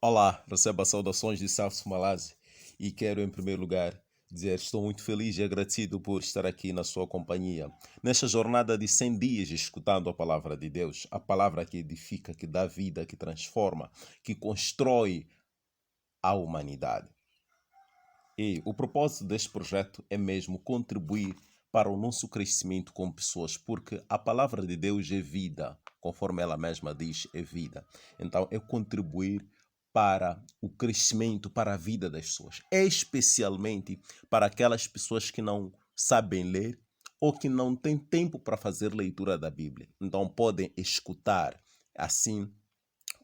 Olá, receba saudações de Safo Malazi e quero em primeiro lugar dizer estou muito feliz e agradecido por estar aqui na sua companhia. Nesta jornada de 100 dias escutando a palavra de Deus, a palavra que edifica, que dá vida, que transforma, que constrói a humanidade. E o propósito deste projeto é mesmo contribuir para o nosso crescimento como pessoas, porque a palavra de Deus é vida, conforme ela mesma diz, é vida. Então, é contribuir para o crescimento, para a vida das pessoas, especialmente para aquelas pessoas que não sabem ler ou que não têm tempo para fazer leitura da Bíblia. Então, podem escutar, assim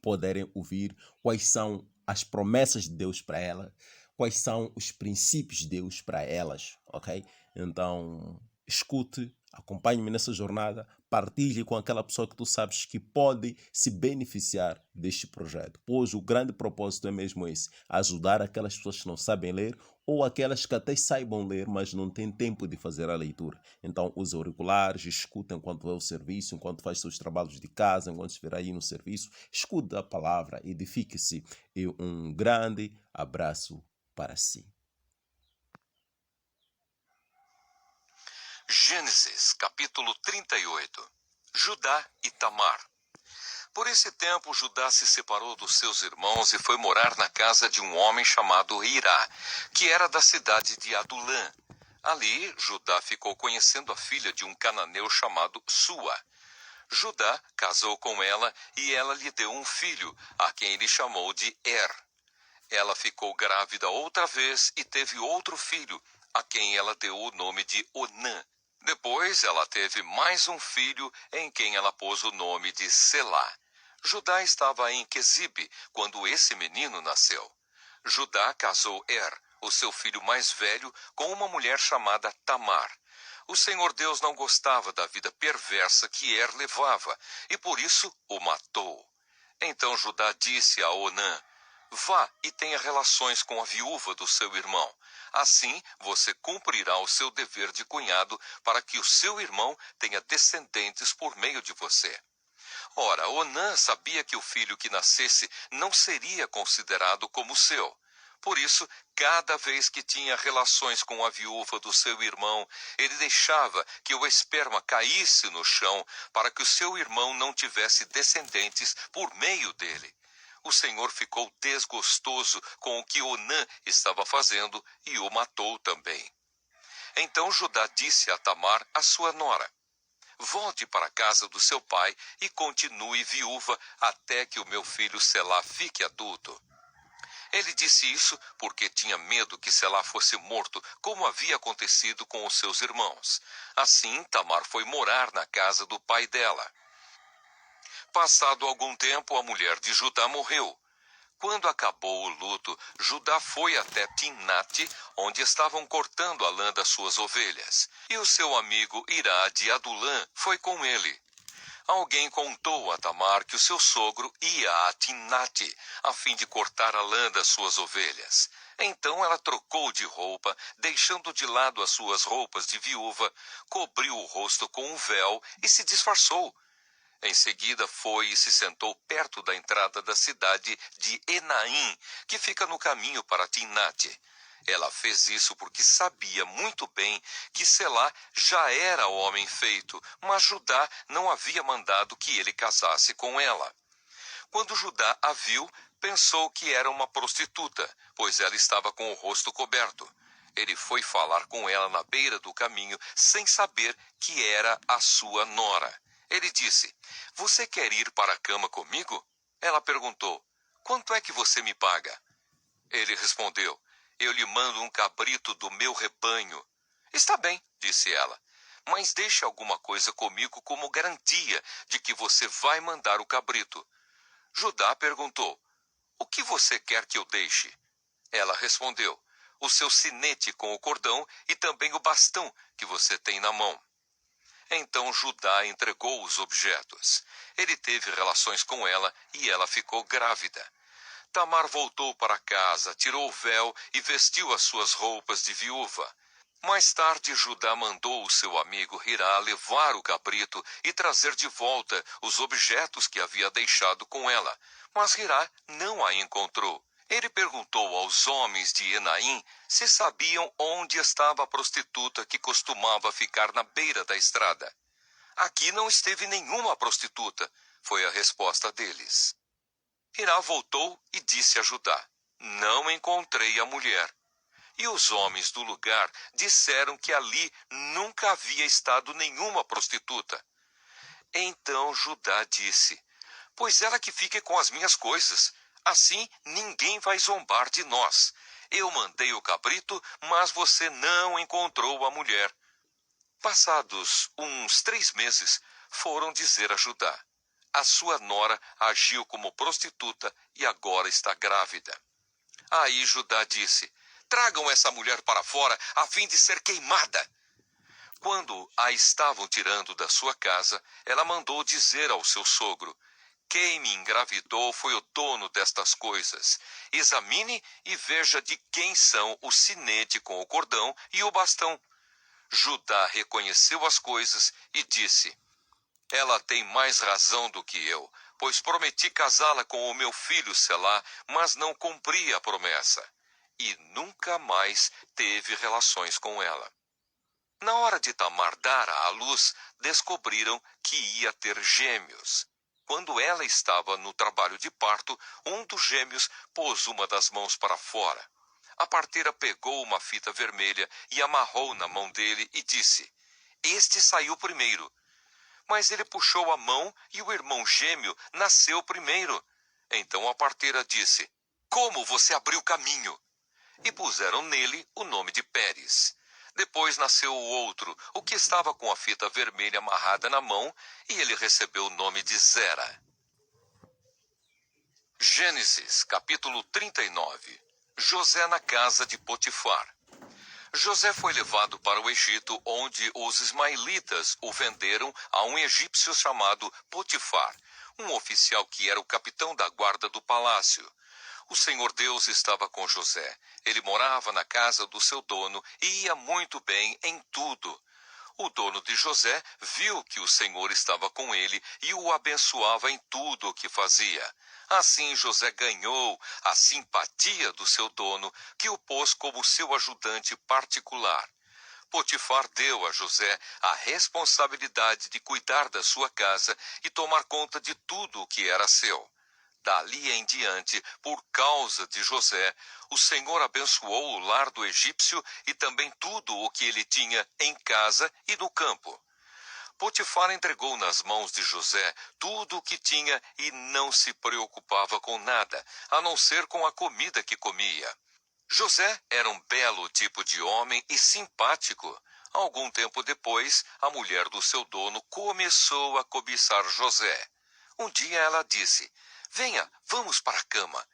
poderem ouvir quais são as promessas de Deus para elas, quais são os princípios de Deus para elas, ok? Então, escute, acompanhe-me nessa jornada, partilhe com aquela pessoa que tu sabes que pode se beneficiar deste projeto, pois o grande propósito é mesmo esse, ajudar aquelas pessoas que não sabem ler ou aquelas que até saibam ler, mas não têm tempo de fazer a leitura. Então, use auriculares, escuta enquanto vai ao serviço, enquanto faz seus trabalhos de casa, enquanto estiver aí no serviço, escuta a palavra, edifique-se e um grande abraço para si. Gênesis, capítulo 38. Judá e Tamar. Por esse tempo, Judá se separou dos seus irmãos e foi morar na casa de um homem chamado Hirá, que era da cidade de Adulã. Ali, Judá ficou conhecendo a filha de um cananeu chamado Sua. Judá casou com ela e ela lhe deu um filho, a quem ele chamou de Er. Ela ficou grávida outra vez e teve outro filho, a quem ela deu o nome de Onã. Depois ela teve mais um filho, em quem ela pôs o nome de Selá. Judá estava em Quezibe quando esse menino nasceu. Judá casou o seu filho mais velho, com uma mulher chamada Tamar. O Senhor Deus não gostava da vida perversa que levava, e por isso o matou. Então Judá disse a Onã: vá e tenha relações com a viúva do seu irmão. Assim você cumprirá o seu dever de cunhado para que o seu irmão tenha descendentes por meio de você. Ora, Onã sabia que o filho que nascesse não seria considerado como seu. Por isso, cada vez que tinha relações com a viúva do seu irmão, ele deixava que o esperma caísse no chão para que o seu irmão não tivesse descendentes por meio dele. O Senhor ficou desgostoso com o que Onã estava fazendo e o matou também. Então Judá disse a Tamar, a sua nora: volte para a casa do seu pai e continue viúva até que o meu filho Selá fique adulto. Ele disse isso porque tinha medo que Selá fosse morto, como havia acontecido com os seus irmãos. Assim, Tamar foi morar na casa do pai dela. Passado algum tempo, a mulher de Judá morreu. Quando acabou o luto, Judá foi até Timnate, onde estavam cortando a lã das suas ovelhas. E o seu amigo Hirá de Adulã foi com ele. Alguém contou a Tamar que o seu sogro ia a Timnate, a fim de cortar a lã das suas ovelhas. Então ela trocou de roupa, deixando de lado as suas roupas de viúva, cobriu o rosto com um véu e se disfarçou. Em seguida foi e se sentou perto da entrada da cidade de Enaim, que fica no caminho para Timnate. Ela fez isso porque sabia muito bem que Selá já era homem feito, mas Judá não havia mandado que ele casasse com ela. Quando Judá a viu, pensou que era uma prostituta, pois ela estava com o rosto coberto. Ele foi falar com ela na beira do caminho, sem saber que era a sua nora. Ele disse: você quer ir para a cama comigo? Ela perguntou: quanto é que você me paga? Ele respondeu: eu lhe mando um cabrito do meu rebanho. Está bem, disse ela, mas deixe alguma coisa comigo como garantia de que você vai mandar o cabrito. Judá perguntou: o que você quer que eu deixe? Ela respondeu: o seu sinete com o cordão e também o bastão que você tem na mão. Então Judá entregou os objetos. Ele teve relações com ela e ela ficou grávida. Tamar voltou para casa, tirou o véu e vestiu as suas roupas de viúva. Mais tarde, Judá mandou o seu amigo Hirá levar o cabrito e trazer de volta os objetos que havia deixado com ela. Mas Hirá não a encontrou. Ele perguntou aos homens de Enaim se sabiam onde estava a prostituta que costumava ficar na beira da estrada. Aqui não esteve nenhuma prostituta, foi a resposta deles. Hirá voltou e disse a Judá: não encontrei a mulher. E os homens do lugar disseram que ali nunca havia estado nenhuma prostituta. Então Judá disse: pois ela que fique com as minhas coisas, assim ninguém vai zombar de nós. Eu mandei o cabrito, mas você não encontrou a mulher. Passados uns 3 meses, foram dizer a Judá: a sua nora agiu como prostituta e agora está grávida. Aí Judá disse: tragam essa mulher para fora, a fim de ser queimada. Quando a estavam tirando da sua casa, ela mandou dizer ao seu sogro: quem me engravidou foi o dono destas coisas. Examine e veja de quem são o sinete com o cordão e o bastão. Judá reconheceu as coisas e disse: ela tem mais razão do que eu, pois prometi casá-la com o meu filho Selá, mas não cumpri a promessa. E nunca mais teve relações com ela. Na hora de Tamar dar à luz, descobriram que ia ter gêmeos. Quando ela estava no trabalho de parto, um dos gêmeos pôs uma das mãos para fora. A parteira pegou uma fita vermelha e amarrou na mão dele e disse: este saiu primeiro. Mas ele puxou a mão e o irmão gêmeo nasceu primeiro. Então a parteira disse: como você abriu caminho? E puseram nele o nome de Pérez. Depois nasceu o outro, o que estava com a fita vermelha amarrada na mão, e ele recebeu o nome de Zera. Gênesis, capítulo 39. José na casa de Potifar. José foi levado para o Egito, onde os ismaelitas o venderam a um egípcio chamado Potifar, um oficial que era o capitão da guarda do palácio. O Senhor Deus estava com José. Ele morava na casa do seu dono e ia muito bem em tudo. O dono de José viu que o Senhor estava com ele e o abençoava em tudo o que fazia. Assim José ganhou a simpatia do seu dono, que o pôs como seu ajudante particular. Potifar deu a José a responsabilidade de cuidar da sua casa e tomar conta de tudo o que era seu. Dali em diante, por causa de José, o Senhor abençoou o lar do egípcio e também tudo o que ele tinha em casa e no campo. Potifar entregou nas mãos de José tudo o que tinha e não se preocupava com nada, a não ser com a comida que comia. José era um belo tipo de homem e simpático. Algum tempo depois, a mulher do seu dono começou a cobiçar José. Um dia ela disse: venha, vamos para a cama.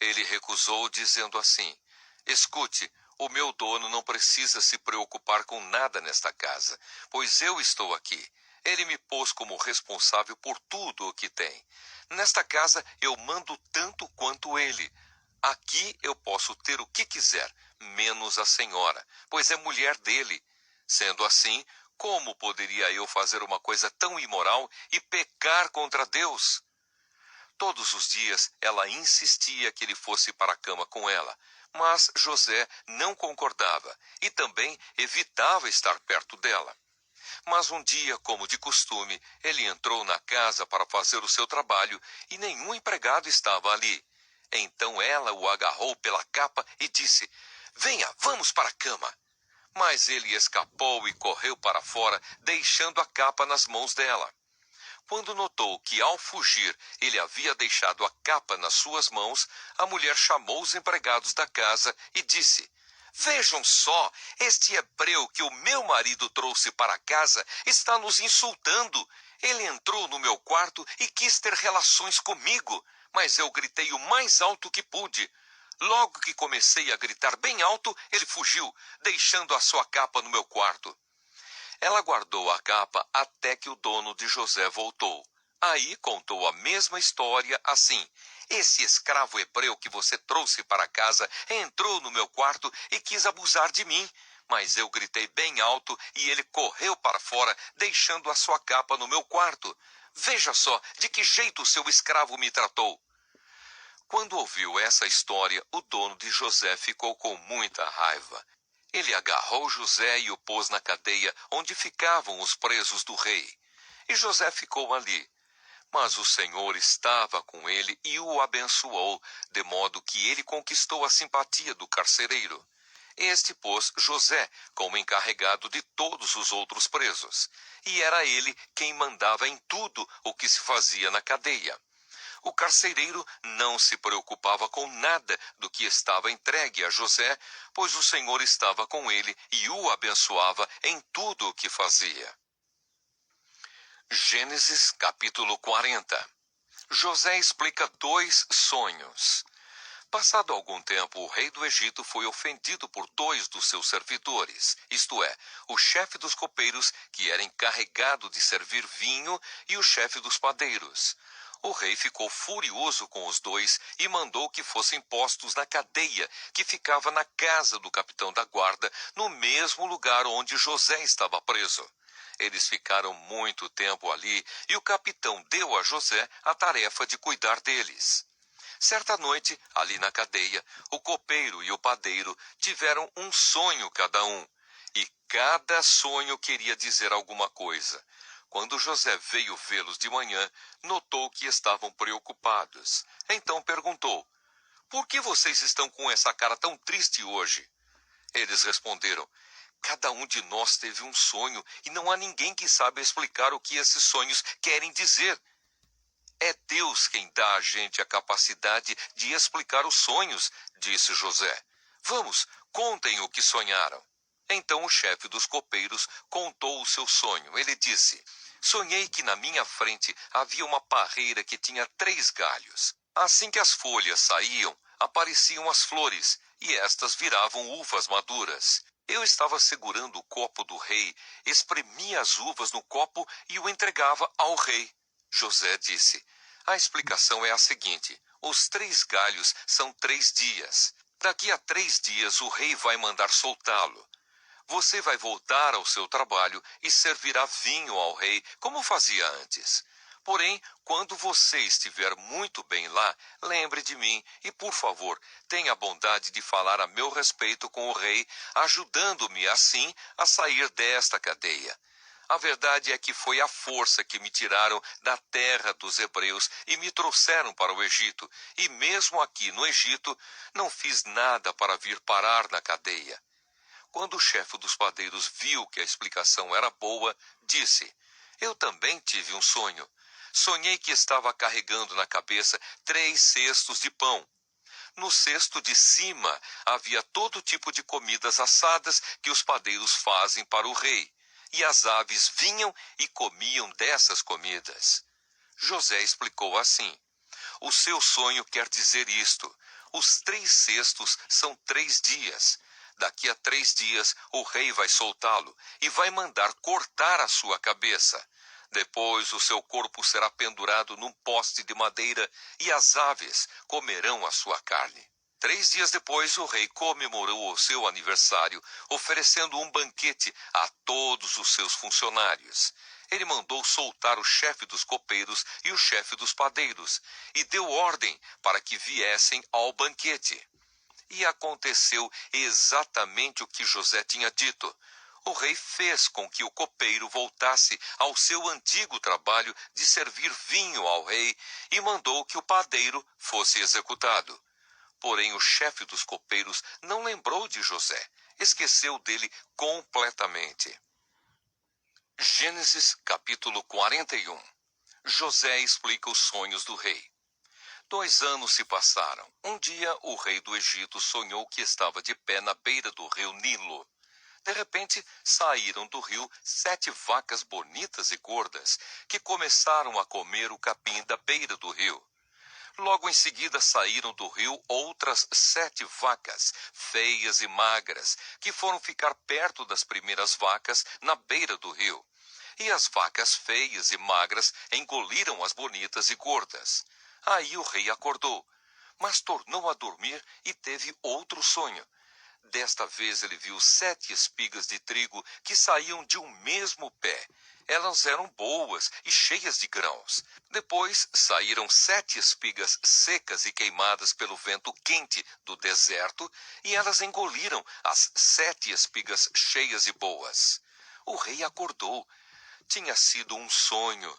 Ele recusou, dizendo assim: escute, o meu dono não precisa se preocupar com nada nesta casa, pois eu estou aqui. Ele me pôs como responsável por tudo o que tem. Nesta casa eu mando tanto quanto ele. Aqui eu posso ter o que quiser, menos a senhora, pois é mulher dele. Sendo assim, como poderia eu fazer uma coisa tão imoral e pecar contra Deus? Todos os dias ela insistia que ele fosse para a cama com ela, mas José não concordava e também evitava estar perto dela. Mas um dia, como de costume, ele entrou na casa para fazer o seu trabalho e nenhum empregado estava ali. Então ela o agarrou pela capa e disse: venha, vamos para a cama. Mas ele escapou e correu para fora, deixando a capa nas mãos dela. Quando notou que, ao fugir, ele havia deixado a capa nas suas mãos, a mulher chamou os empregados da casa e disse: vejam só, este hebreu que o meu marido trouxe para casa está nos insultando. Ele entrou no meu quarto e quis ter relações comigo, mas eu gritei o mais alto que pude. Logo que comecei a gritar bem alto, ele fugiu, deixando a sua capa no meu quarto. Ela guardou a capa até que o dono de José voltou. Aí contou a mesma história assim: esse escravo hebreu que você trouxe para casa entrou no meu quarto e quis abusar de mim, Mas eu gritei bem alto e ele correu para fora, deixando a sua capa no meu quarto. Veja só de que jeito o seu escravo me tratou. Quando ouviu essa história, o dono de José ficou com muita raiva. Ele agarrou José e o pôs na cadeia onde ficavam os presos do rei. E José ficou ali. Mas o Senhor estava com ele e o abençoou, de modo que ele conquistou a simpatia do carcereiro. Este pôs José como encarregado de todos os outros presos, e era ele quem mandava em tudo o que se fazia na cadeia. O carcereiro não se preocupava com nada do que estava entregue a José, pois o Senhor estava com ele e o abençoava em tudo o que fazia. Gênesis capítulo 40. José explica 2 sonhos. Passado algum tempo, o rei do Egito foi ofendido por 2 dos seus servidores, isto é, o chefe dos copeiros, que era encarregado de servir vinho, e o chefe dos padeiros. O rei ficou furioso com os 2 e mandou que fossem postos na cadeia, que ficava na casa do capitão da guarda, no mesmo lugar onde José estava preso. Eles ficaram muito tempo ali e o capitão deu a José a tarefa de cuidar deles. Certa noite, ali na cadeia, o copeiro e o padeiro tiveram um sonho cada um, e cada sonho queria dizer alguma coisa. Quando José veio vê-los de manhã, notou que estavam preocupados. Então perguntou: "Por que vocês estão com essa cara tão triste hoje?" Eles responderam: "Cada um de nós teve um sonho e não há ninguém que saiba explicar o que esses sonhos querem dizer. É Deus quem dá a gente a capacidade de explicar os sonhos", disse José. "Vamos, contem o que sonharam." Então o chefe dos copeiros contou o seu sonho. Ele disse: "Sonhei que na minha frente havia uma parreira que tinha 3 galhos. Assim que as folhas saíam, apareciam as flores, e estas viravam uvas maduras. Eu estava segurando o copo do rei, espremia as uvas no copo e o entregava ao rei." José disse: "A explicação é a seguinte: os 3 galhos são 3 dias. Daqui a 3 dias o rei vai mandar soltá-lo. Você vai voltar ao seu trabalho e servirá vinho ao rei, como fazia antes. Porém, quando você estiver muito bem lá, lembre de mim e, por favor, tenha a bondade de falar a meu respeito com o rei, ajudando-me assim a sair desta cadeia. A verdade é que foi à força que me tiraram da terra dos hebreus e me trouxeram para o Egito, e mesmo aqui no Egito não fiz nada para vir parar na cadeia." Quando o chefe dos padeiros viu que a explicação era boa, disse: "Eu também tive um sonho. Sonhei que estava carregando na cabeça 3 cestos de pão. No cesto de cima havia todo tipo de comidas assadas que os padeiros fazem para o rei, e as aves vinham e comiam dessas comidas." José explicou assim: "O seu sonho quer dizer isto: os 3 cestos são 3 dias. Daqui a 3 dias o rei vai soltá-lo e vai mandar cortar a sua cabeça. Depois o seu corpo será pendurado num poste de madeira e as aves comerão a sua carne." 3 dias depois, o rei comemorou o seu aniversário, oferecendo um banquete a todos os seus funcionários. Ele mandou soltar o chefe dos copeiros e o chefe dos padeiros, e deu ordem para que viessem ao banquete. E aconteceu exatamente o que José tinha dito. O rei fez com que o copeiro voltasse ao seu antigo trabalho de servir vinho ao rei e mandou que o padeiro fosse executado. Porém, o chefe dos copeiros não lembrou de José, esqueceu dele completamente. Gênesis capítulo 41. José explica os sonhos do rei. 2 anos se passaram. Um dia, o rei do Egito sonhou que estava de pé na beira do rio Nilo. De repente, saíram do rio 7 vacas bonitas e gordas, que começaram a comer o capim da beira do rio. Logo em seguida, saíram do rio outras 7 vacas, feias e magras, que foram ficar perto das primeiras vacas na beira do rio. E as vacas feias e magras engoliram as bonitas e gordas. Aí o rei acordou, mas tornou a dormir e teve outro sonho. Desta vez ele viu 7 espigas de trigo que saíam de um mesmo pé. Elas eram boas e cheias de grãos. Depois saíram 7 espigas secas e queimadas pelo vento quente do deserto, e elas engoliram as 7 espigas cheias e boas. O rei acordou. Tinha sido um sonho.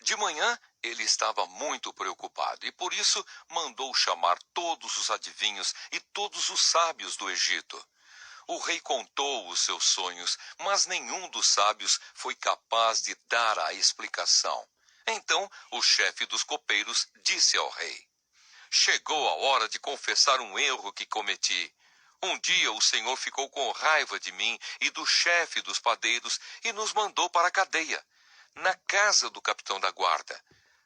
De manhã, ele estava muito preocupado e, por isso, mandou chamar todos os adivinhos e todos os sábios do Egito. O rei contou os seus sonhos, mas nenhum dos sábios foi capaz de dar a explicação. Então, o chefe dos copeiros disse ao rei: Chegou a hora de confessar um erro que cometi. Um dia o Senhor ficou com raiva de mim e do chefe dos padeiros e nos mandou para a cadeia, na casa do capitão da guarda.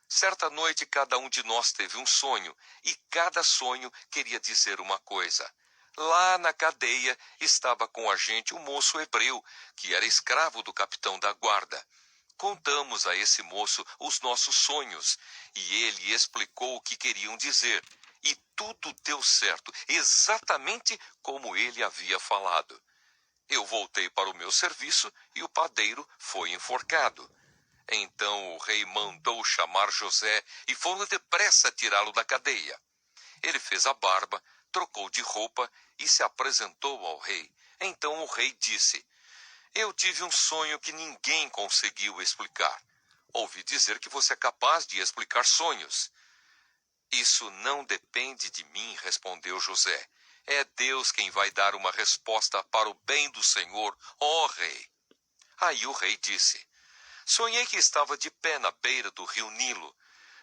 Certa noite, cada um de nós teve um sonho, e cada sonho queria dizer uma coisa. Lá na cadeia estava com a gente um moço hebreu, que era escravo do capitão da guarda. Contamos a esse moço os nossos sonhos, e ele explicou o que queriam dizer. E tudo deu certo, exatamente como ele havia falado. Eu voltei para o meu serviço e o padeiro foi enforcado. Então o rei mandou chamar José e foram depressa tirá-lo da cadeia. Ele fez a barba, trocou de roupa e se apresentou ao rei. Então o rei disse: Eu tive um sonho que ninguém conseguiu explicar. Ouvi dizer que você é capaz de explicar sonhos. Isso não depende de mim, respondeu José. É Deus quem vai dar uma resposta para o bem do Senhor, ó rei. Aí o rei disse: Sonhei que estava de pé na beira do rio Nilo.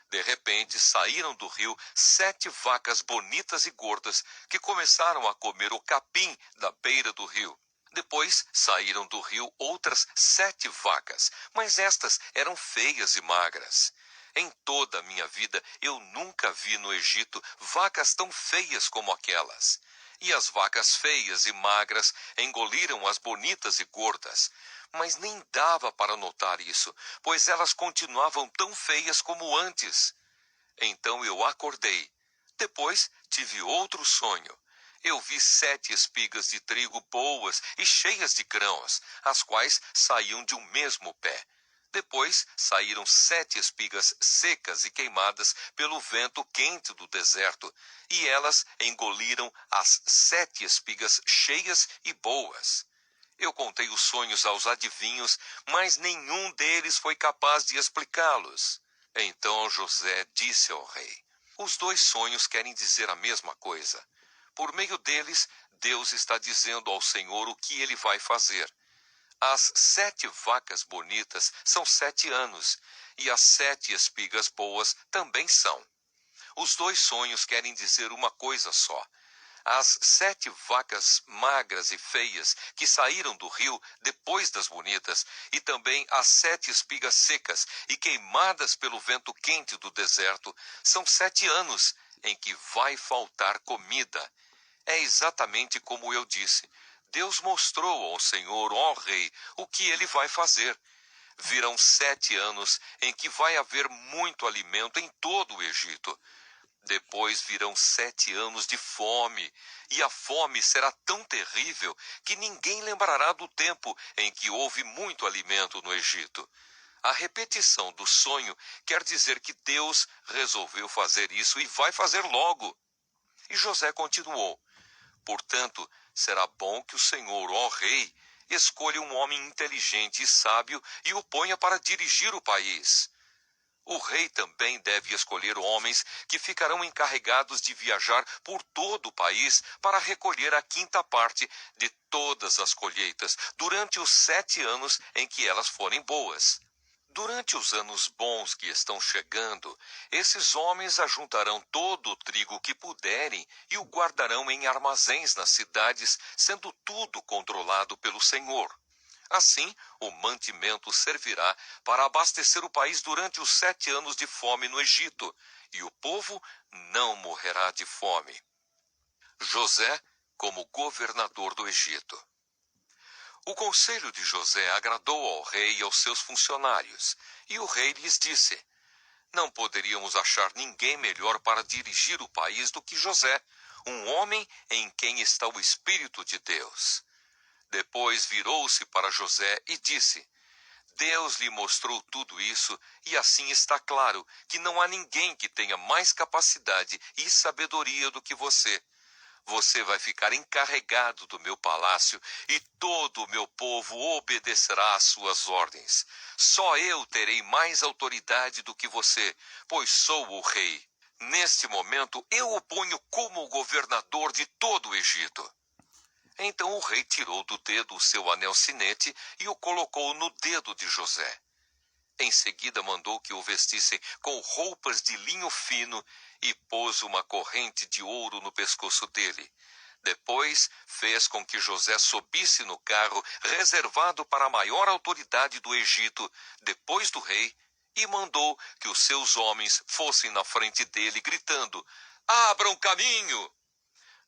De repente, saíram do rio 7 vacas bonitas e gordas que começaram a comer o capim da beira do rio. Depois, saíram do rio outras 7 vacas, mas estas eram feias e magras. Em toda a minha vida, eu nunca vi no Egito vacas tão feias como aquelas. E as vacas feias e magras engoliram as bonitas e gordas. Mas nem dava para notar isso, pois elas continuavam tão feias como antes. Então eu acordei. Depois tive outro sonho. Eu vi 7 espigas de trigo boas e cheias de grãos, as quais saíam de um mesmo pé. Depois saíram 7 espigas secas e queimadas pelo vento quente do deserto, e elas engoliram as 7 espigas cheias e boas. Eu contei os sonhos aos adivinhos, mas nenhum deles foi capaz de explicá-los. Então José disse ao rei: Os 2 sonhos querem dizer a mesma coisa. Por meio deles, Deus está dizendo ao Senhor o que ele vai fazer. As 7 vacas bonitas são 7 anos, e as 7 espigas boas também são. Os 2 sonhos querem dizer uma coisa só. As 7 vacas magras e feias que saíram do rio depois das bonitas, e também as 7 espigas secas e queimadas pelo vento quente do deserto, são 7 anos em que vai faltar comida. É exatamente como eu disse. Deus mostrou ao Senhor, ó rei, o que ele vai fazer. Virão 7 anos em que vai haver muito alimento em todo o Egito. Depois virão 7 anos de fome, e a fome será tão terrível que ninguém lembrará do tempo em que houve muito alimento no Egito. A repetição do sonho quer dizer que Deus resolveu fazer isso e vai fazer logo. E José continuou: Portanto, será bom que o Senhor, ó rei, escolha um homem inteligente e sábio e o ponha para dirigir o país. O rei também deve escolher homens que ficarão encarregados de viajar por todo o país para recolher a 5ª parte de todas as colheitas durante os 7 anos em que elas forem boas. Durante os anos bons que estão chegando, esses homens ajuntarão todo o trigo que puderem e o guardarão em armazéns nas cidades, sendo tudo controlado pelo Senhor. Assim, o mantimento servirá para abastecer o país durante os 7 anos de fome no Egito, e o povo não morrerá de fome. José como governador do Egito. O conselho de José agradou ao rei e aos seus funcionários, e o rei lhes disse: Não poderíamos achar ninguém melhor para dirigir o país do que José, um homem em quem está o Espírito de Deus. Depois virou-se para José e disse: Deus lhe mostrou tudo isso, e assim está claro que não há ninguém que tenha mais capacidade e sabedoria do que você. Você vai ficar encarregado do meu palácio e todo o meu povo obedecerá às suas ordens. Só eu terei mais autoridade do que você, pois sou o rei. Neste momento, eu o ponho como governador de todo o Egito. Então o rei tirou do dedo o seu anel sinete e o colocou no dedo de José. Em seguida mandou que o vestissem com roupas de linho fino e pôs uma corrente de ouro no pescoço dele. Depois fez com que José subisse no carro reservado para a maior autoridade do Egito, depois do rei, e mandou que os seus homens fossem na frente dele, gritando: Abram caminho!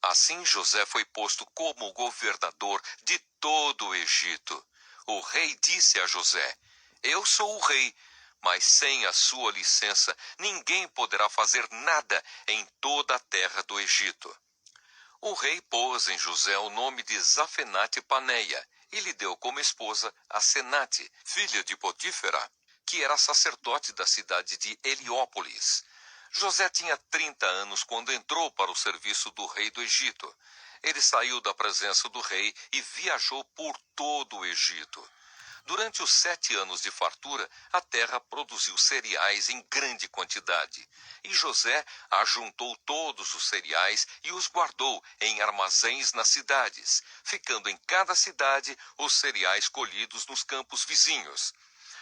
Assim José foi posto como governador de todo o Egito. O rei disse a José: Eu sou o rei, mas sem a sua licença ninguém poderá fazer nada em toda a terra do Egito. O rei pôs em José o nome de Zafenate-Paneia e lhe deu como esposa a Senate, filha de Potífera, que era sacerdote da cidade de Heliópolis. José tinha 30 anos quando entrou para o serviço do rei do Egito. Ele saiu da presença do rei e viajou por todo o Egito. Durante os 7 anos de fartura, a terra produziu cereais em grande quantidade. E José ajuntou todos os cereais e os guardou em armazéns nas cidades, ficando em cada cidade os cereais colhidos nos campos vizinhos.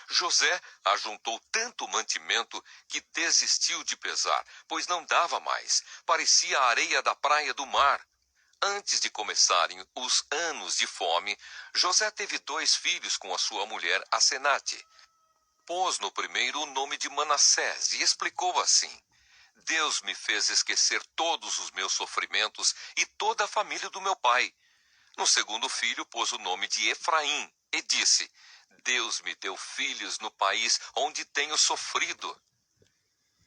José ajuntou tanto mantimento que desistiu de pesar, pois não dava mais, parecia a areia da praia do mar. Antes de começarem os anos de fome, José teve 2 filhos com a sua mulher Asenate. Pôs no primeiro o nome de Manassés e explicou assim: Deus me fez esquecer todos os meus sofrimentos e toda a família do meu pai. No segundo filho pôs o nome de Efraim e disse: Deus me deu filhos no país onde tenho sofrido.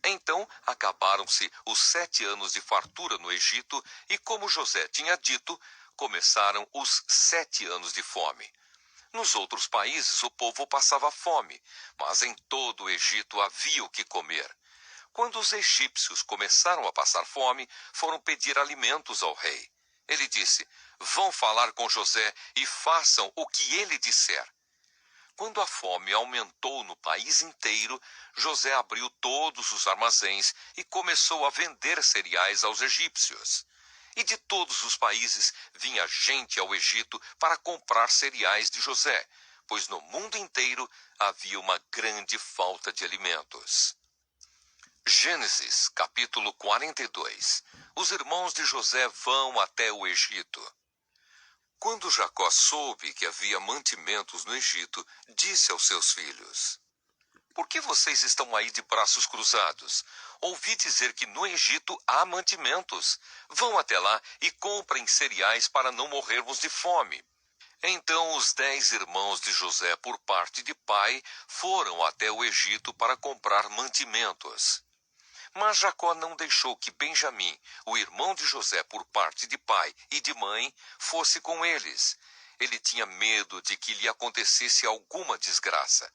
Então acabaram-se os 7 anos de fartura no Egito e, como José tinha dito, começaram os 7 anos de fome. Nos outros países o povo passava fome, mas em todo o Egito havia o que comer. Quando os egípcios começaram a passar fome, foram pedir alimentos ao rei. Ele disse: Vão falar com José e façam o que ele disser. Quando a fome aumentou no país inteiro, José abriu todos os armazéns e começou a vender cereais aos egípcios. E de todos os países vinha gente ao Egito para comprar cereais de José, pois no mundo inteiro havia uma grande falta de alimentos. Gênesis, capítulo 42. Os irmãos de José vão até o Egito. Quando Jacó soube que havia mantimentos no Egito, disse aos seus filhos: Por que vocês estão aí de braços cruzados? Ouvi dizer que no Egito há mantimentos. Vão até lá e comprem cereais para não morrermos de fome. Então os 10 irmãos de José, por parte de pai, foram até o Egito para comprar mantimentos. Mas Jacó não deixou que Benjamim, o irmão de José por parte de pai e de mãe, fosse com eles. Ele tinha medo de que lhe acontecesse alguma desgraça.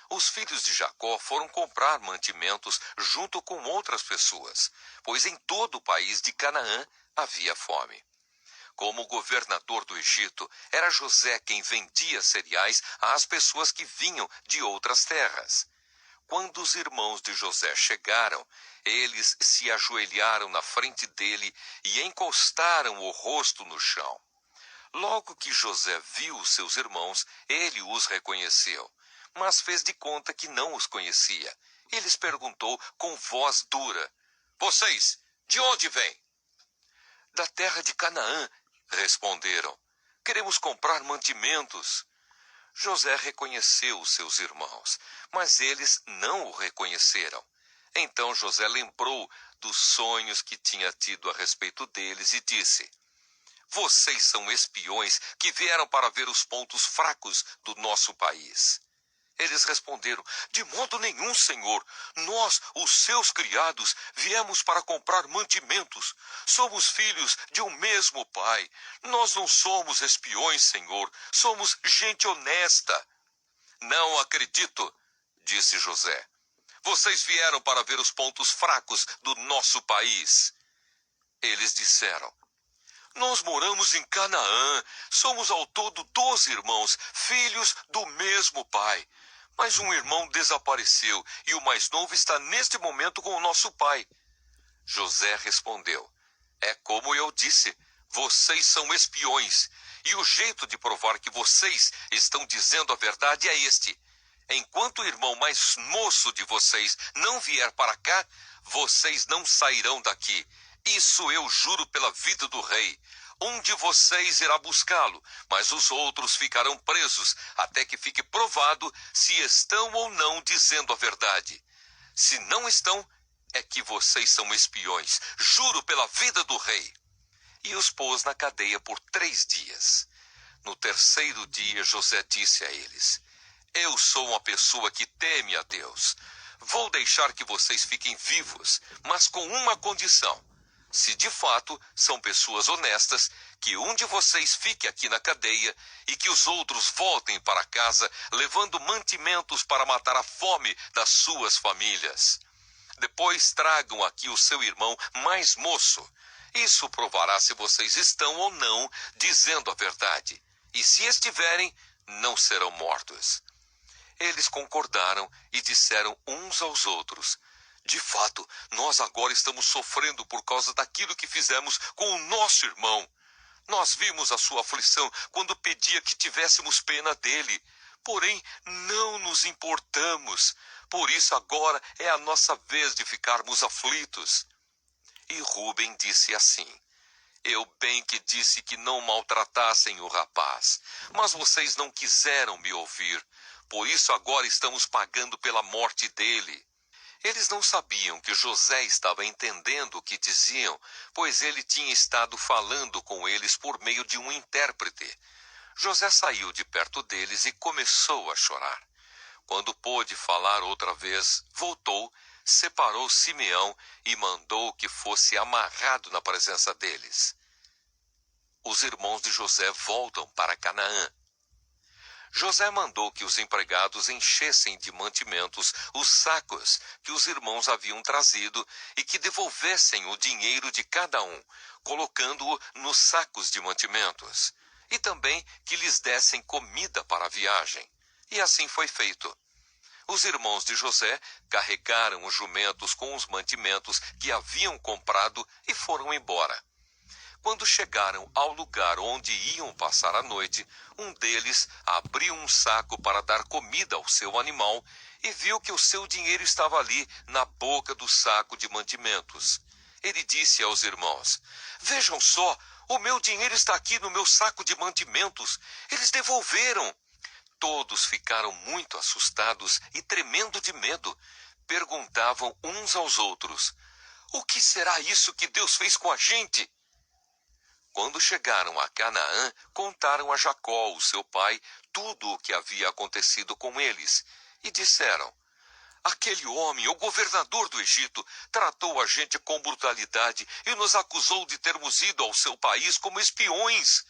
Os filhos de Jacó foram comprar mantimentos junto com outras pessoas, pois em todo o país de Canaã havia fome. Como governador do Egito, era José quem vendia cereais às pessoas que vinham de outras terras. Quando os irmãos de José chegaram, eles se ajoelharam na frente dele e encostaram o rosto no chão. Logo que José viu os seus irmãos, ele os reconheceu, mas fez de conta que não os conhecia. E lhes perguntou com voz dura: Vocês, de onde vêm? Da terra de Canaã, responderam. Queremos comprar mantimentos. José reconheceu os seus irmãos, mas eles não o reconheceram. Então José lembrou dos sonhos que tinha tido a respeito deles e disse: Vocês são espiões que vieram para ver os pontos fracos do nosso país. Eles responderam: de modo nenhum, Senhor. Nós, os seus criados, viemos para comprar mantimentos. Somos filhos de um mesmo pai. Nós não somos espiões, Senhor. Somos gente honesta. Não acredito, disse José. Vocês vieram para ver os pontos fracos do nosso país. Eles disseram: nós moramos em Canaã. Somos ao todo 12 irmãos, filhos do mesmo pai. Mas um irmão desapareceu e o mais novo está neste momento com o nosso pai. José respondeu: é como eu disse, vocês são espiões. E o jeito de provar que vocês estão dizendo a verdade é este: enquanto o irmão mais moço de vocês não vier para cá, vocês não sairão daqui. Isso eu juro pela vida do rei. Um de vocês irá buscá-lo, mas os outros ficarão presos até que fique provado se estão ou não dizendo a verdade. Se não estão, é que vocês são espiões. Juro pela vida do rei. E os pôs na cadeia por 3 dias. No terceiro dia, José disse a eles: eu sou uma pessoa que teme a Deus. Vou deixar que vocês fiquem vivos, mas com uma condição. Se de fato são pessoas honestas, que um de vocês fique aqui na cadeia e que os outros voltem para casa levando mantimentos para matar a fome das suas famílias. Depois tragam aqui o seu irmão mais moço. Isso provará se vocês estão ou não dizendo a verdade. E se estiverem, não serão mortos. Eles concordaram e disseram uns aos outros: de fato, nós agora estamos sofrendo por causa daquilo que fizemos com o nosso irmão. Nós vimos a sua aflição quando pedia que tivéssemos pena dele. Porém, não nos importamos. Por isso agora é a nossa vez de ficarmos aflitos. E Rúben disse assim: eu bem que disse que não maltratassem o rapaz, mas vocês não quiseram me ouvir. Por isso agora estamos pagando pela morte dele. Eles não sabiam que José estava entendendo o que diziam, pois ele tinha estado falando com eles por meio de um intérprete. José saiu de perto deles e começou a chorar. Quando pôde falar outra vez, voltou, separou Simeão e mandou que fosse amarrado na presença deles. Os irmãos de José voltam para Canaã. José mandou que os empregados enchessem de mantimentos os sacos que os irmãos haviam trazido e que devolvessem o dinheiro de cada um, colocando-o nos sacos de mantimentos, e também que lhes dessem comida para a viagem. E assim foi feito. Os irmãos de José carregaram os jumentos com os mantimentos que haviam comprado e foram embora. Quando chegaram ao lugar onde iam passar a noite, um deles abriu um saco para dar comida ao seu animal e viu que o seu dinheiro estava ali na boca do saco de mantimentos. Ele disse aos irmãos: vejam só, o meu dinheiro está aqui no meu saco de mantimentos. Eles devolveram. Todos ficaram muito assustados e tremendo de medo. Perguntavam uns aos outros: o que será isso que Deus fez com a gente? Quando chegaram a Canaã, contaram a Jacó, o seu pai, tudo o que havia acontecido com eles, e disseram: aquele homem, o governador do Egito, tratou a gente com brutalidade e nos acusou de termos ido ao seu país como espiões.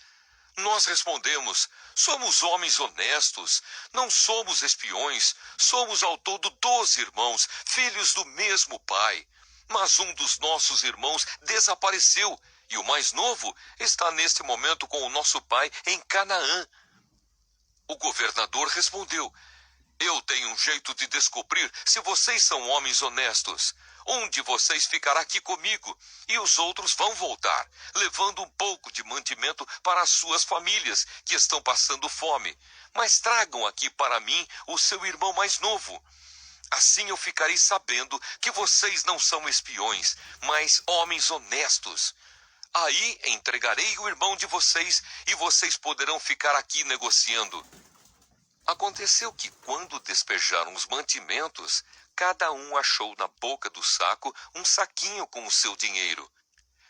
Nós respondemos: somos homens honestos, não somos espiões, somos ao todo 12 irmãos, filhos do mesmo pai. Mas um dos nossos irmãos desapareceu, e o mais novo está neste momento com o nosso pai em Canaã. O governador respondeu: eu tenho um jeito de descobrir se vocês são homens honestos. Um de vocês ficará aqui comigo, e os outros vão voltar, levando um pouco de mantimento para as suas famílias, que estão passando fome. Mas tragam aqui para mim o seu irmão mais novo. Assim eu ficarei sabendo que vocês não são espiões, mas homens honestos. Aí entregarei o irmão de vocês e vocês poderão ficar aqui negociando. Aconteceu que, quando despejaram os mantimentos, cada um achou na boca do saco um saquinho com o seu dinheiro.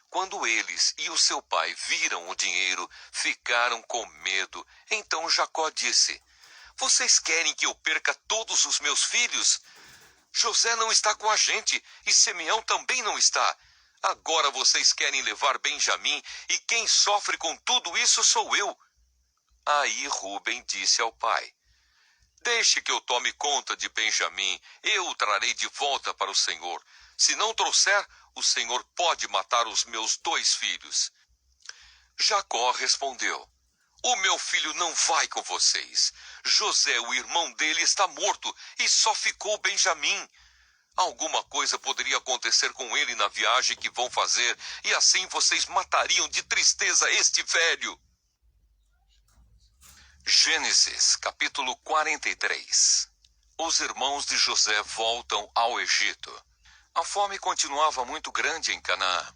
Quando eles e o seu pai viram o dinheiro, ficaram com medo. Então Jacó disse: Vocês querem que eu perca todos os meus filhos? José não está com a gente e Simeão também não está. Agora vocês querem levar Benjamim e quem sofre com tudo isso sou eu. Aí Rúben disse ao pai: Deixe que eu tome conta de Benjamim, eu o trarei de volta para o Senhor. Se não trouxer, o Senhor pode matar os meus 2 filhos. Jacó respondeu: O meu filho não vai com vocês. José, o irmão dele, está morto e só ficou Benjamim. Alguma coisa poderia acontecer com ele na viagem que vão fazer, e assim vocês matariam de tristeza este velho. Gênesis, capítulo 43. Os irmãos de José voltam ao Egito. A fome continuava muito grande em Canaã.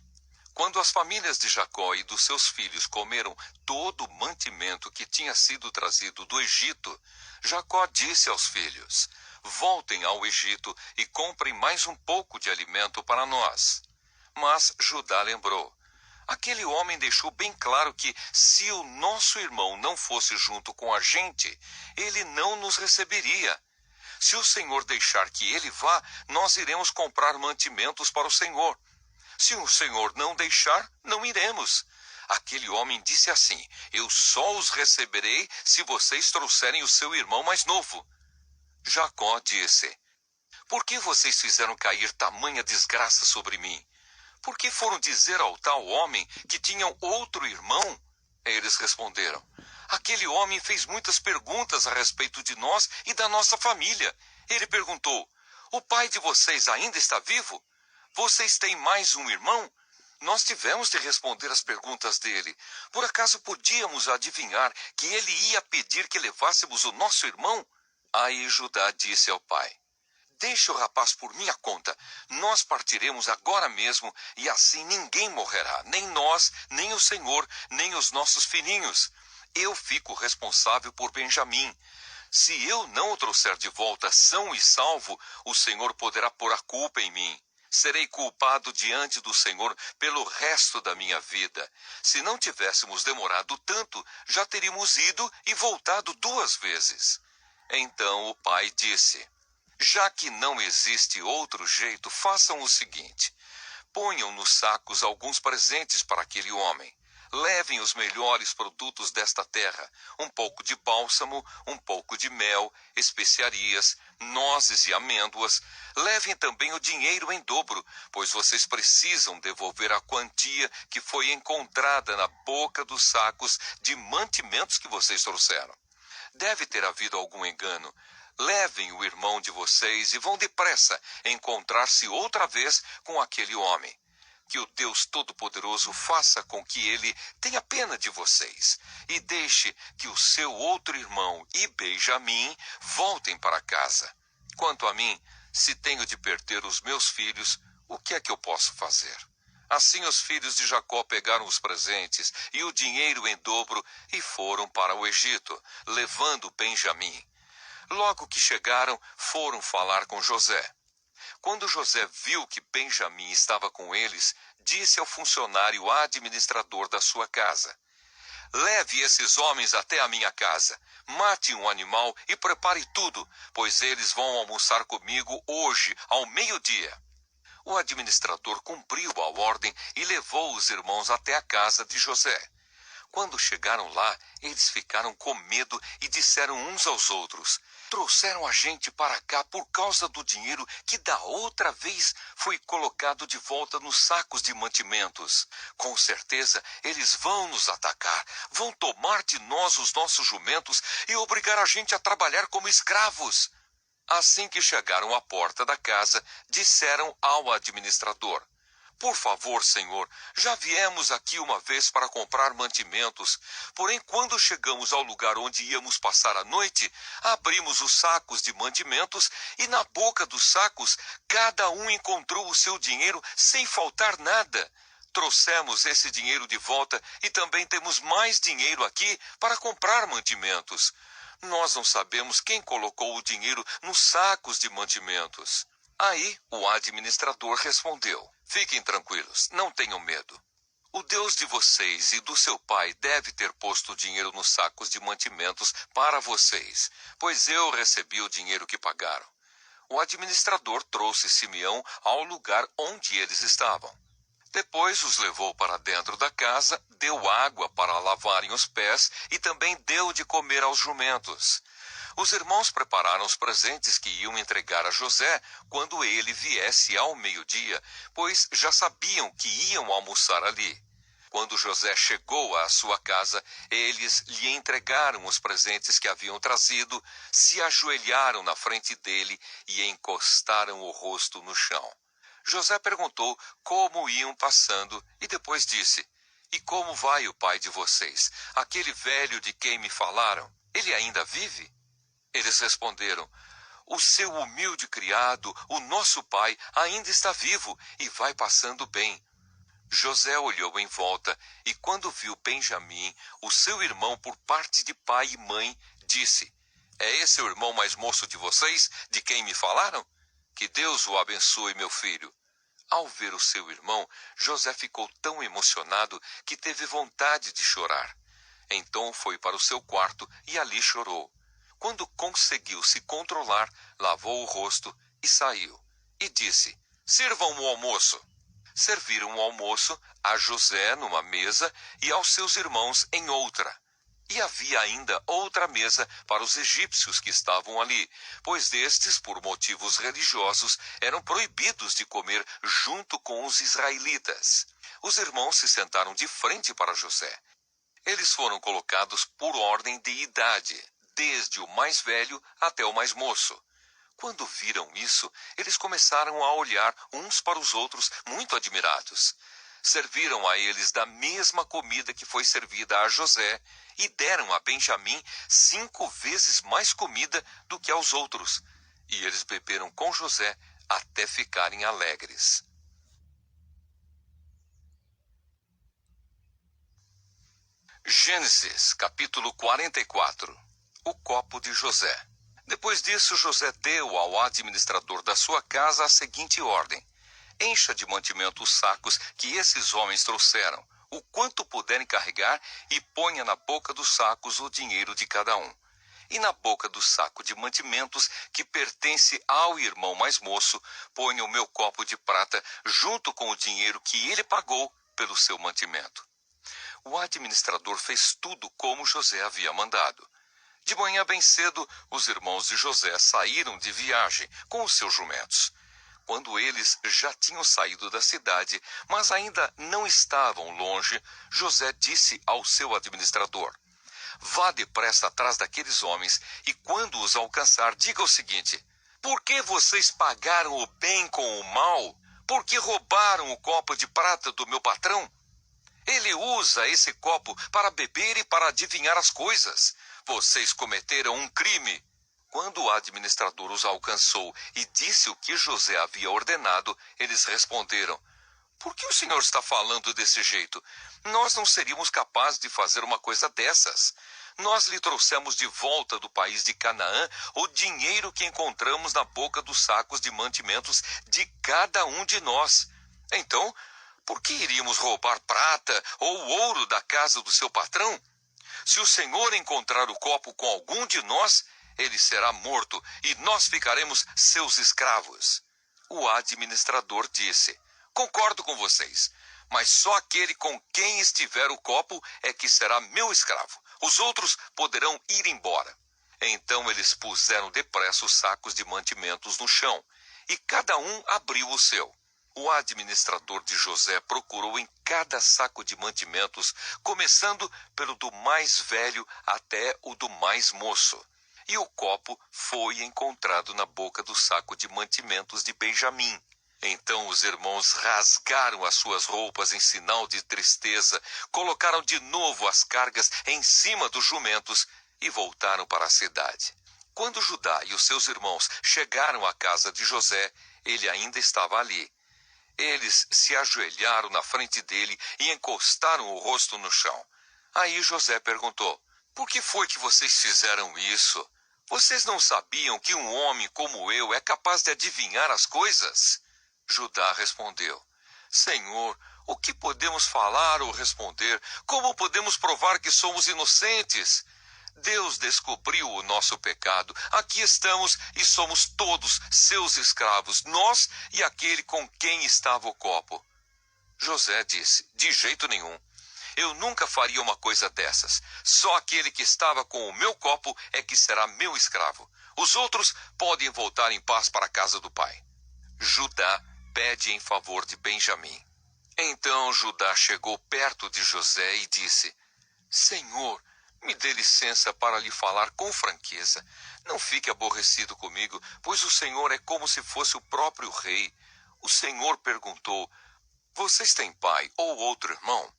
Quando as famílias de Jacó e dos seus filhos comeram todo o mantimento que tinha sido trazido do Egito, Jacó disse aos filhos: Voltem ao Egito e comprem mais um pouco de alimento para nós. Mas Judá lembrou: Aquele homem deixou bem claro que, se o nosso irmão não fosse junto com a gente, ele não nos receberia. Se o Senhor deixar que ele vá, nós iremos comprar mantimentos para o Senhor. Se o Senhor não deixar, não iremos. Aquele homem disse assim: Eu só os receberei se vocês trouxerem o seu irmão mais novo. Jacó disse: Por que vocês fizeram cair tamanha desgraça sobre mim? Por que foram dizer ao tal homem que tinham outro irmão? Eles responderam: Aquele homem fez muitas perguntas a respeito de nós e da nossa família. Ele perguntou: O pai de vocês ainda está vivo? Vocês têm mais um irmão? Nós tivemos de responder às perguntas dele. Por acaso podíamos adivinhar que ele ia pedir que levássemos o nosso irmão? Aí Judá disse ao pai: Deixe o rapaz por minha conta. Nós partiremos agora mesmo e assim ninguém morrerá, nem nós, nem o Senhor, nem os nossos filhinhos. Eu fico responsável por Benjamim. Se eu não o trouxer de volta são e salvo, o Senhor poderá pôr a culpa em mim. Serei culpado diante do Senhor pelo resto da minha vida. Se não tivéssemos demorado tanto, já teríamos ido e voltado 2 vezes. Então o pai disse: Já que não existe outro jeito, façam o seguinte: ponham nos sacos alguns presentes para aquele homem. Levem os melhores produtos desta terra, um pouco de bálsamo, um pouco de mel, especiarias, nozes e amêndoas. Levem também o dinheiro em dobro, pois vocês precisam devolver a quantia que foi encontrada na boca dos sacos de mantimentos que vocês trouxeram. Deve ter havido algum engano. Levem o irmão de vocês e vão depressa encontrar-se outra vez com aquele homem. Que o Deus Todo-Poderoso faça com que ele tenha pena de vocês e deixe que o seu outro irmão e Benjamim voltem para casa. Quanto a mim, se tenho de perder os meus filhos, o que é que eu posso fazer? Assim os filhos de Jacó pegaram os presentes e o dinheiro em dobro e foram para o Egito, levando Benjamim. Logo que chegaram, foram falar com José. Quando José viu que Benjamim estava com eles, disse ao funcionário administrador da sua casa: Leve esses homens até a minha casa, mate um animal e prepare tudo, pois eles vão almoçar comigo hoje, ao meio-dia. O administrador cumpriu a ordem e levou os irmãos até a casa de José. Quando chegaram lá, eles ficaram com medo e disseram uns aos outros: Trouxeram a gente para cá por causa do dinheiro que da outra vez foi colocado de volta nos sacos de mantimentos. Com certeza eles vão nos atacar, vão tomar de nós os nossos jumentos e obrigar a gente a trabalhar como escravos. Assim que chegaram à porta da casa, disseram ao administrador: Por favor, senhor, já viemos aqui uma vez para comprar mantimentos. Porém, quando chegamos ao lugar onde íamos passar a noite, abrimos os sacos de mantimentos e na boca dos sacos, cada um encontrou o seu dinheiro sem faltar nada. Trouxemos esse dinheiro de volta e também temos mais dinheiro aqui para comprar mantimentos. Nós não sabemos quem colocou o dinheiro nos sacos de mantimentos. Aí o administrador respondeu: Fiquem tranquilos, não tenham medo. O Deus de vocês e do seu pai deve ter posto o dinheiro nos sacos de mantimentos para vocês, pois eu recebi o dinheiro que pagaram. O administrador trouxe Simeão ao lugar onde eles estavam. Depois os levou para dentro da casa, deu água para lavarem os pés e também deu de comer aos jumentos. Os irmãos prepararam os presentes que iam entregar a José quando ele viesse ao meio-dia, pois já sabiam que iam almoçar ali. Quando José chegou à sua casa, eles lhe entregaram os presentes que haviam trazido, se ajoelharam na frente dele e encostaram o rosto no chão. José perguntou como iam passando e depois disse: "E como vai o pai de vocês, aquele velho de quem me falaram? Ele ainda vive?" Eles responderam: "O seu humilde criado, o nosso pai, ainda está vivo e vai passando bem." José olhou em volta e, quando viu Benjamim, o seu irmão por parte de pai e mãe, disse: "É esse o irmão mais moço de vocês, de quem me falaram? Que Deus o abençoe, meu filho." Ao ver o seu irmão, José ficou tão emocionado que teve vontade de chorar. Então foi para o seu quarto e ali chorou. Quando conseguiu se controlar, lavou o rosto e saiu. E disse: "Sirvam o almoço." Serviram o almoço a José numa mesa e aos seus irmãos em outra. E havia ainda outra mesa para os egípcios que estavam ali, pois destes, por motivos religiosos, eram proibidos de comer junto com os israelitas. Os irmãos se sentaram de frente para José. Eles foram colocados por ordem de idade, desde o mais velho até o mais moço. Quando viram isso, eles começaram a olhar uns para os outros, muito admirados. Serviram a eles da mesma comida que foi servida a José e deram a Benjamim 5 vezes mais comida do que aos outros. E eles beberam com José até ficarem alegres. Gênesis, capítulo 44. O copo de José. Depois disso, José deu ao administrador da sua casa a seguinte ordem: "Encha de mantimento os sacos que esses homens trouxeram, o quanto puderem carregar, e ponha na boca dos sacos o dinheiro de cada um. E na boca do saco de mantimentos que pertence ao irmão mais moço, ponha o meu copo de prata junto com o dinheiro que ele pagou pelo seu mantimento." O administrador fez tudo como José havia mandado. De manhã bem cedo, os irmãos de José saíram de viagem com os seus jumentos. Quando eles já tinham saído da cidade, mas ainda não estavam longe, José disse ao seu administrador: "Vá depressa atrás daqueles homens e, quando os alcançar, diga o seguinte: por que vocês pagaram o bem com o mal? Por que roubaram o copo de prata do meu patrão? Ele usa esse copo para beber e para adivinhar as coisas. Vocês cometeram um crime." Quando o administrador os alcançou e disse o que José havia ordenado, eles responderam: "Por que o senhor está falando desse jeito? Nós não seríamos capazes de fazer uma coisa dessas. Nós lhe trouxemos de volta do país de Canaã o dinheiro que encontramos na boca dos sacos de mantimentos de cada um de nós. Então, por que iríamos roubar prata ou ouro da casa do seu patrão? Se o senhor encontrar o copo com algum de nós, ele será morto e nós ficaremos seus escravos." O administrador disse: "Concordo com vocês, mas só aquele com quem estiver o copo é que será meu escravo. Os outros poderão ir embora." Então eles puseram depressa os sacos de mantimentos no chão, e cada um abriu o seu. O administrador de José procurou em cada saco de mantimentos, começando pelo do mais velho até o do mais moço. E o copo foi encontrado na boca do saco de mantimentos de Benjamim. Então os irmãos rasgaram as suas roupas em sinal de tristeza, colocaram de novo as cargas em cima dos jumentos e voltaram para a cidade. Quando Judá e os seus irmãos chegaram à casa de José, ele ainda estava ali. Eles se ajoelharam na frente dele e encostaram o rosto no chão. Aí José perguntou: "Por que foi que vocês fizeram isso? Vocês não sabiam que um homem como eu é capaz de adivinhar as coisas?" Judá respondeu: "Senhor, O que podemos falar ou responder? Como podemos provar que somos inocentes? Deus descobriu o nosso pecado. Aqui estamos e somos todos seus escravos, nós e aquele com quem estava o copo. José disse: de jeito nenhum. Eu nunca faria uma coisa dessas. Só aquele que estava com o meu copo é que será meu escravo. Os outros podem voltar em paz para a casa do pai. Judá pede em favor de Benjamim. Então Judá chegou perto de José e disse: Senhor, me dê licença para lhe falar com franqueza. Não fique aborrecido comigo, pois o Senhor é como se fosse o próprio rei. O Senhor perguntou: vocês têm pai ou outro irmão?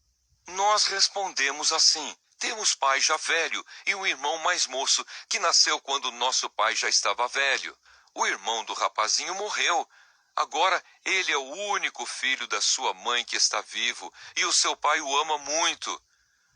Nós respondemos assim: temos pai já velho e um irmão mais moço que nasceu quando nosso pai já estava velho. O irmão do rapazinho morreu. Agora ele é o único filho da sua mãe que está vivo e o seu pai o ama muito.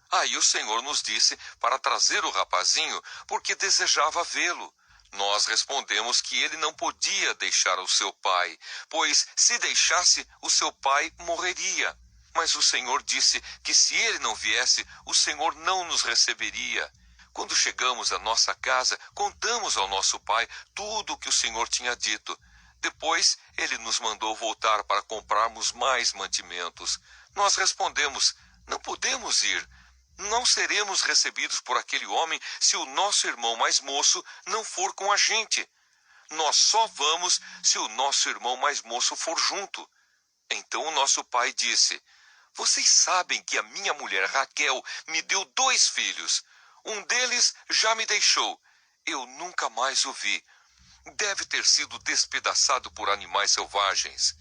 Aí o Senhor nos disse para trazer o rapazinho porque desejava vê-lo. Nós respondemos que ele não podia deixar o seu pai, pois se deixasse, o seu pai morreria. Mas o Senhor disse que se ele não viesse, o Senhor não nos receberia. Quando chegamos à nossa casa, contamos ao nosso pai tudo o que o Senhor tinha dito. Depois, ele nos mandou voltar para comprarmos mais mantimentos. Nós respondemos: não podemos ir. Não seremos recebidos por aquele homem se o nosso irmão mais moço não for com a gente. Nós só vamos se o nosso irmão mais moço for junto. Então o nosso pai disse: vocês sabem que a minha mulher Raquel me deu 2 filhos. Um deles já me deixou. Eu nunca mais o vi. Deve ter sido despedaçado por animais selvagens.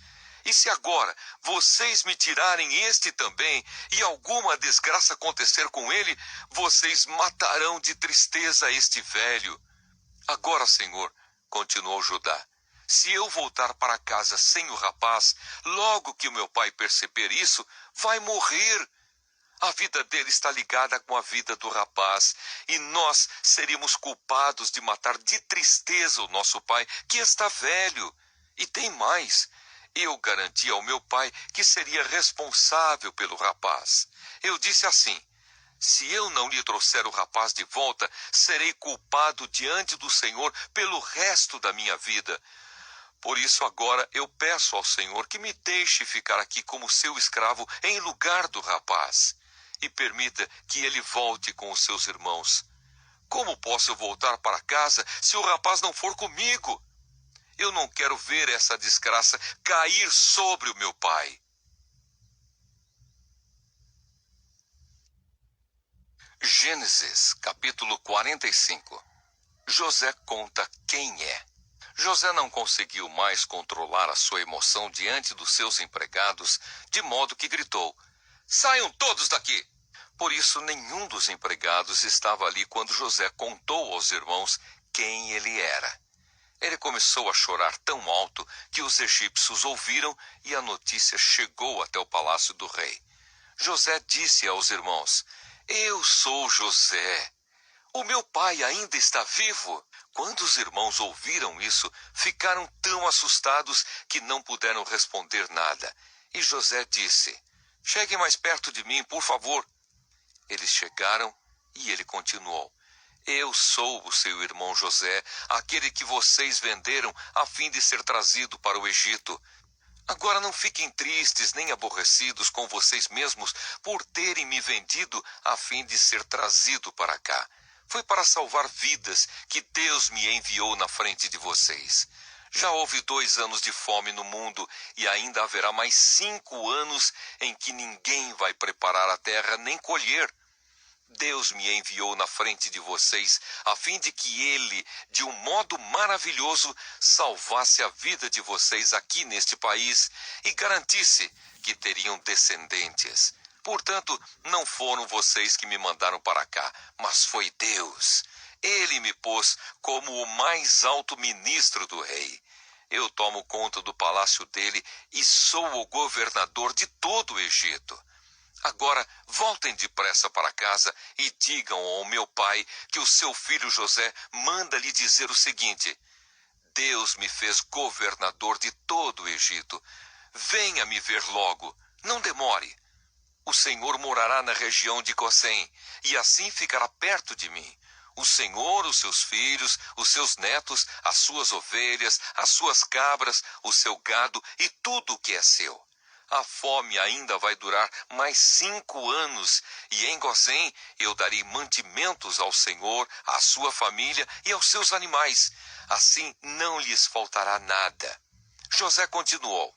E se agora vocês me tirarem este também e alguma desgraça acontecer com ele, vocês matarão de tristeza este velho. Agora, Senhor, continuou Judá, se eu voltar para casa sem o rapaz, logo que o meu pai perceber isso, vai morrer. A vida dele está ligada com a vida do rapaz, e nós seríamos culpados de matar de tristeza o nosso pai, que está velho. E tem mais. Eu garanti ao meu pai que seria responsável pelo rapaz. Eu disse assim: se eu não lhe trouxer o rapaz de volta, serei culpado diante do Senhor pelo resto da minha vida. Por isso agora eu peço ao Senhor que me deixe ficar aqui como seu escravo em lugar do rapaz, e permita que ele volte com os seus irmãos. Como posso voltar para casa se o rapaz não for comigo? Eu não quero ver essa desgraça cair sobre o meu pai. Gênesis, capítulo 45. José conta quem é. José não conseguiu mais controlar a sua emoção diante dos seus empregados, de modo que gritou: saiam todos daqui! Por isso, nenhum dos empregados estava ali quando José contou aos irmãos quem ele era. Ele começou a chorar tão alto que os egípcios ouviram e a notícia chegou até o palácio do rei. José disse aos irmãos: eu sou José. O meu pai ainda está vivo. Quando os irmãos ouviram isso, ficaram tão assustados que não puderam responder nada. E José disse: cheguem mais perto de mim, por favor. Eles chegaram e ele continuou: eu sou o seu irmão José, aquele que vocês venderam a fim de ser trazido para o Egito. Agora não fiquem tristes nem aborrecidos com vocês mesmos por terem me vendido a fim de ser trazido para cá. Foi para salvar vidas que Deus me enviou na frente de vocês. Já houve 2 anos de fome no mundo e ainda haverá mais 5 anos em que ninguém vai preparar a terra nem colher. Deus me enviou na frente de vocês, a fim de que Ele, de um modo maravilhoso, salvasse a vida de vocês aqui neste país e garantisse que teriam descendentes. Portanto, não foram vocês que me mandaram para cá, mas foi Deus. Ele me pôs como o mais alto ministro do rei. Eu tomo conta do palácio dele e sou o governador de todo o Egito. Agora voltem depressa para casa e digam ao meu pai que o seu filho José manda lhe dizer o seguinte: Deus me fez governador de todo o Egito. Venha me ver logo. Não demore. O Senhor morará na região de Gósen, e assim ficará perto de mim. O Senhor, os seus filhos, os seus netos, as suas ovelhas, as suas cabras, o seu gado e tudo o que é seu. A fome ainda vai durar mais 5 anos, e em Gósen eu darei mantimentos ao Senhor, à sua família e aos seus animais. Assim não lhes faltará nada. José continuou: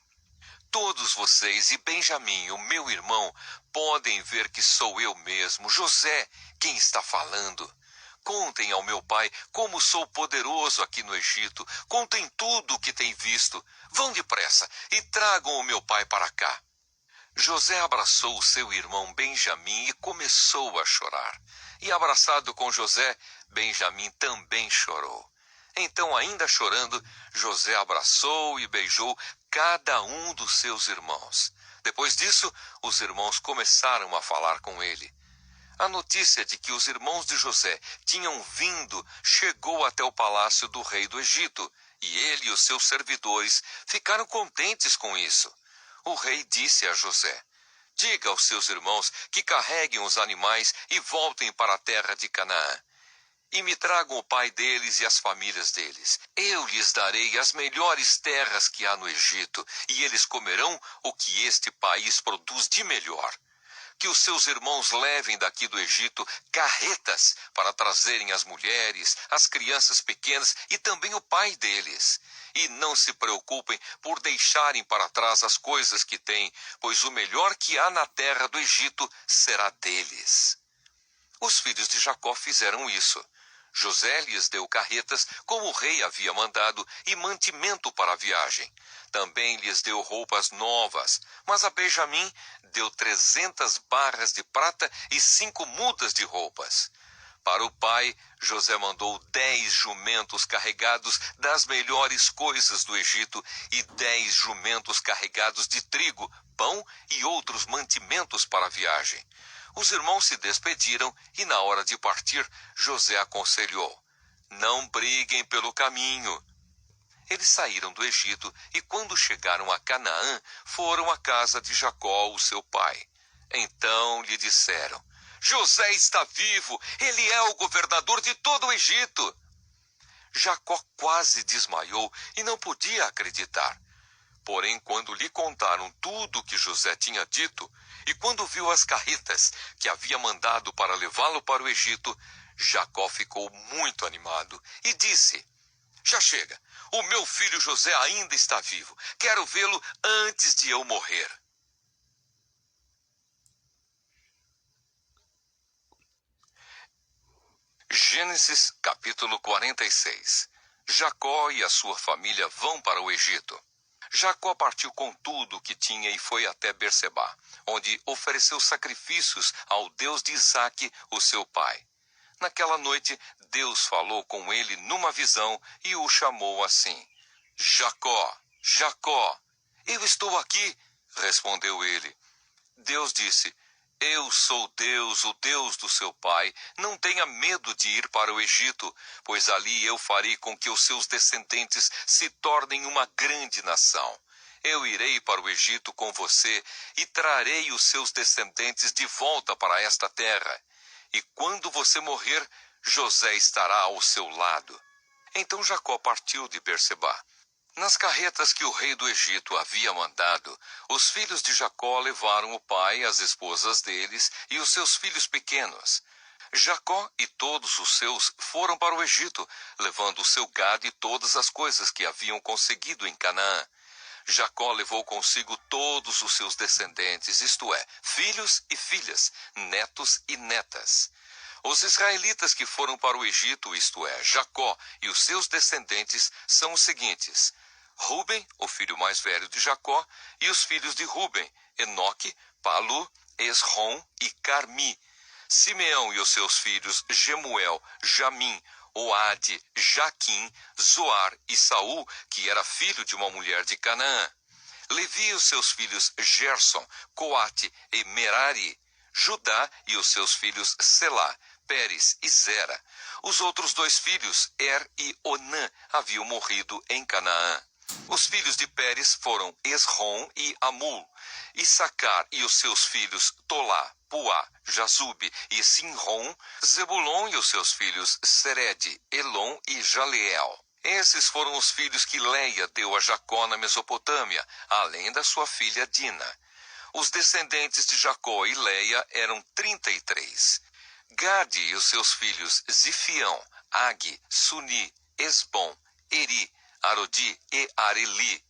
todos vocês e Benjamim, o meu irmão, podem ver que sou eu mesmo, José, quem está falando. Contem ao meu pai como sou poderoso aqui no Egito. Contem tudo o que têm visto. Vão depressa e tragam o meu pai para cá. José abraçou o seu irmão Benjamim e começou a chorar. E abraçado com José, Benjamim também chorou. Então, ainda chorando, José abraçou e beijou cada um dos seus irmãos. Depois disso, os irmãos começaram a falar com ele. A notícia de que os irmãos de José tinham vindo chegou até o palácio do rei do Egito, e ele e os seus servidores ficaram contentes com isso. O rei disse a José: diga aos seus irmãos que carreguem os animais e voltem para a terra de Canaã. E me tragam o pai deles e as famílias deles. Eu lhes darei as melhores terras que há no Egito, e eles comerão o que este país produz de melhor. Que os seus irmãos levem daqui do Egito carretas para trazerem as mulheres, as crianças pequenas e também o pai deles. E não se preocupem por deixarem para trás as coisas que têm, pois o melhor que há na terra do Egito será deles. Os filhos de Jacó fizeram isso. José lhes deu carretas, como o rei havia mandado, e mantimento para a viagem. Também lhes deu roupas novas, mas a Benjamim deu 300 barras de prata e 5 mudas de roupas. Para o pai, José mandou 10 jumentos carregados das melhores coisas do Egito e 10 jumentos carregados de trigo, pão e outros mantimentos para a viagem. Os irmãos se despediram e, na hora de partir, José aconselhou: não briguem pelo caminho. Eles saíram do Egito e, quando chegaram a Canaã, foram à casa de Jacó, o seu pai. Então lhe disseram: José está vivo, ele é o governador de todo o Egito. Jacó quase desmaiou e não podia acreditar. Porém, quando lhe contaram tudo o que José tinha dito, e quando viu as carretas que havia mandado para levá-lo para o Egito, Jacó ficou muito animado e disse: já chega, o meu filho José ainda está vivo. Quero vê-lo antes de eu morrer. Gênesis capítulo 46. Jacó e a sua família vão para o Egito. Jacó partiu com tudo o que tinha e foi até Berseba, onde ofereceu sacrifícios ao Deus de Isaque, o seu pai. Naquela noite, Deus falou com ele numa visão e o chamou assim: Jacó, Jacó. Eu estou aqui, respondeu ele. Deus disse: eu sou Deus, o Deus do seu pai. Não tenha medo de ir para o Egito, pois ali eu farei com que os seus descendentes se tornem uma grande nação. Eu irei para o Egito com você e trarei os seus descendentes de volta para esta terra. E quando você morrer, José estará ao seu lado. Então Jacó partiu de Berseba. Nas carretas que o rei do Egito havia mandado, os filhos de Jacó levaram o pai, as esposas deles e os seus filhos pequenos. Jacó e todos os seus foram para o Egito, levando o seu gado e todas as coisas que haviam conseguido em Canaã. Jacó levou consigo todos os seus descendentes, isto é, filhos e filhas, netos e netas. Os israelitas que foram para o Egito, isto é, Jacó e os seus descendentes, são os seguintes: Ruben, o filho mais velho de Jacó, e os filhos de Ruben, Enoque, Palu, Esrom e Carmi. Simeão e os seus filhos, Gemuel, Jamim, Oade, Jaquim, Zoar e Saul, que era filho de uma mulher de Canaã. Levi e os seus filhos, Gerson, Coate e Merari. Judá e os seus filhos, Selá, Pérez e Zera. Os outros 2 filhos, Er e Onã, haviam morrido em Canaã. Os filhos de Pérez foram Esrom e Amul. Issacar e os seus filhos Tolá, Puá, Jazube e Sinrom. Zebulon e os seus filhos Sered, Elon e Jaleel. Esses foram os filhos que Leia deu a Jacó na Mesopotâmia, além da sua filha Dina. Os descendentes de Jacó e Leia eram 33. Gade e os seus filhos Zifião, Agi, Suni, Esbom, Eri, Arodi e Areli.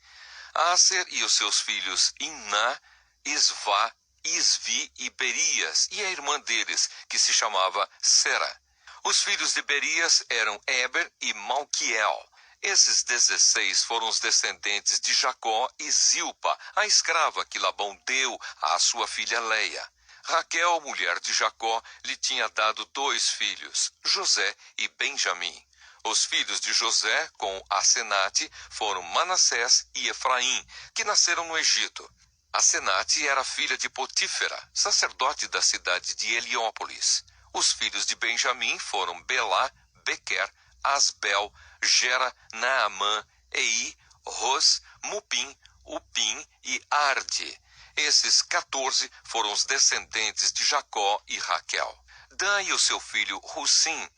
Aser e os seus filhos Iná, Isvá, Isvi e Berias, e a irmã deles, que se chamava Sera. Os filhos de Berias eram Eber e Malquiel. Esses 16 foram os descendentes de Jacó e Zilpa, a escrava que Labão deu à sua filha Leia. Raquel, mulher de Jacó, lhe tinha dado 2 filhos, José e Benjamim. Os filhos de José, com Asenate, foram Manassés e Efraim, que nasceram no Egito. Asenate era filha de Potífera, sacerdote da cidade de Heliópolis. Os filhos de Benjamim foram Belá, Bequer, Asbel, Gera, Naamã, Ei, Ros, Mupim, Upim e Arde. Esses 14 foram os descendentes de Jacó e Raquel. Dan e o seu filho Russim.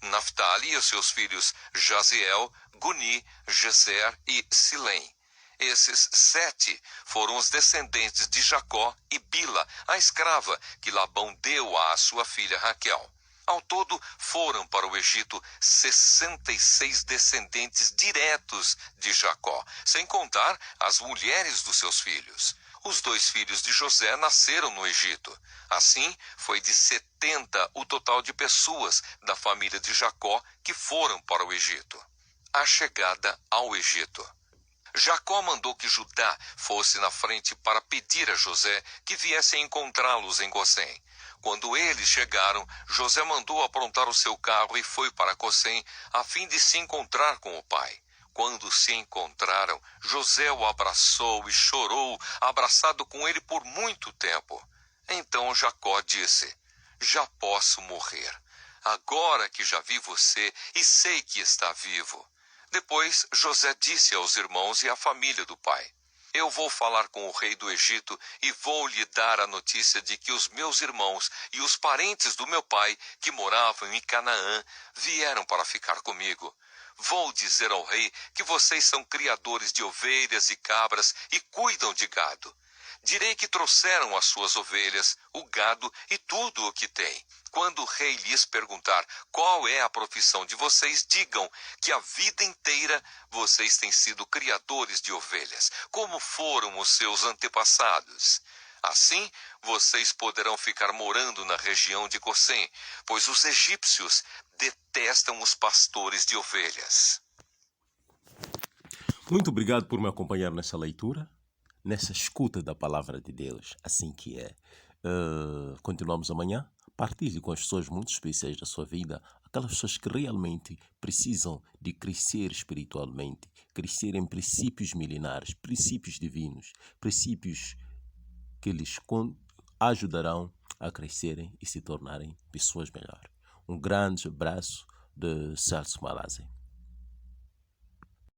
Naftali e os seus filhos Jaziel, Guni, Geser e Silém. Esses 7 foram os descendentes de Jacó e Bila, a escrava que Labão deu à sua filha Raquel. Ao todo, foram para o Egito 66 descendentes diretos de Jacó, sem contar as mulheres dos seus filhos. Os 2 filhos de José nasceram no Egito. Assim, foi de 70 o total de pessoas da família de Jacó que foram para o Egito. A chegada ao Egito. Jacó mandou que Judá fosse na frente para pedir a José que viesse encontrá-los em Gosém. Quando eles chegaram, José mandou aprontar o seu carro e foi para Gosém a fim de se encontrar com o pai. Quando se encontraram, José o abraçou e chorou, abraçado com ele por muito tempo. Então Jacó disse: já posso morrer, agora que já vi você e sei que está vivo. Depois José disse aos irmãos e à família do pai: eu vou falar com o rei do Egito e vou lhe dar a notícia de que os meus irmãos e os parentes do meu pai, que moravam em Canaã, vieram para ficar comigo. Vou dizer ao rei que vocês são criadores de ovelhas e cabras e cuidam de gado. Direi que trouxeram as suas ovelhas, o gado e tudo o que têm. Quando o rei lhes perguntar qual é a profissão de vocês, digam que a vida inteira vocês têm sido criadores de ovelhas, como foram os seus antepassados. Assim, vocês poderão ficar morando na região de Gosém, pois os egípcios detestam os pastores de ovelhas. Muito obrigado por me acompanhar nessa leitura, nessa escuta da palavra de Deus, assim que é. Continuamos amanhã. Partilhe com as pessoas muito especiais da sua vida, aquelas pessoas que realmente precisam de crescer espiritualmente, crescer em princípios milenares, princípios divinos, princípios que lhes ajudarão a crescerem e se tornarem pessoas melhores. Um grande abraço de Celso Malazi.